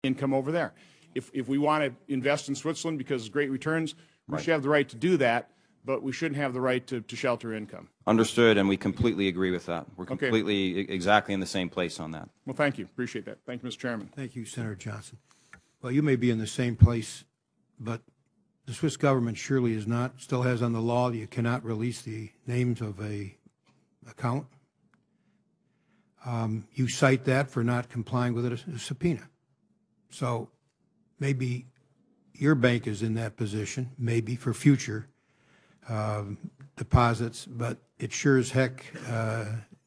income over there. If we want to invest in Switzerland because of great returns, we should have the right to do that, but we shouldn't have the right to shelter income. Understood, and we completely agree with that. We're completely exactly in the same place on that. Well, thank you. Appreciate that. Thank you, Mr. Chairman. Thank you, Senator Johnson. Well, you may be in the same place, but the Swiss government surely is not, still has on the law you cannot release the names of a account. You cite that for not complying with a subpoena. So maybe your bank is in that position, maybe for future deposits, but it sure as heck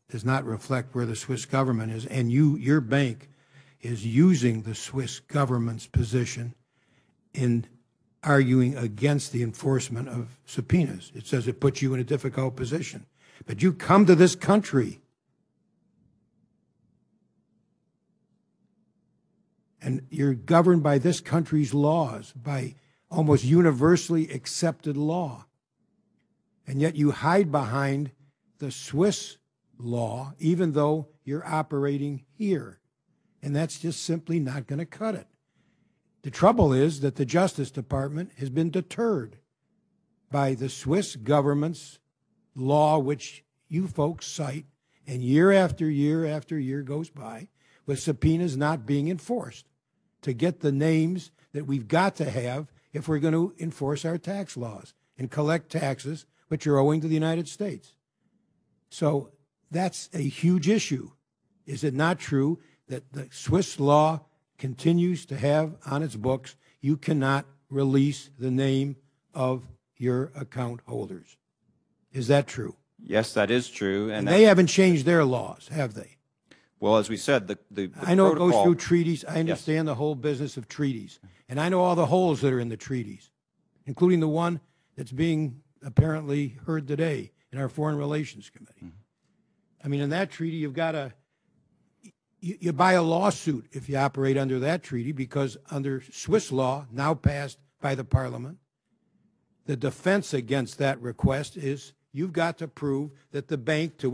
does not reflect where the Swiss government is. And your bank is using the Swiss government's position in arguing against the enforcement of subpoenas. It says it puts you in a difficult position. But you come to this country and you're governed by this country's laws, by almost universally accepted law. And yet you hide behind the Swiss law, even though you're operating here. And that's just simply not going to cut it. The trouble is that the Justice Department has been deterred by the Swiss government's law, which you folks cite, and year after year after year goes by with subpoenas not being enforced to get the names that we've got to have if we're going to enforce our tax laws and collect taxes which are owing to the United States. So that's a huge issue. Is it not true that the Swiss law continues to have on its books, you cannot release the name of your account holders? Is that true? Yes, that is true. And they haven't changed their laws, have they? Well, as we said, the I know protocol, it goes through treaties. I understand the whole business of treaties. And I know all the holes that are in the treaties, including the one that's being apparently heard today in our Foreign Relations Committee. I mean, in that treaty, you've got to, you buy a lawsuit if you operate under that treaty, because under Swiss law, now passed by the Parliament, the defense against that request is you've got to prove that the bank to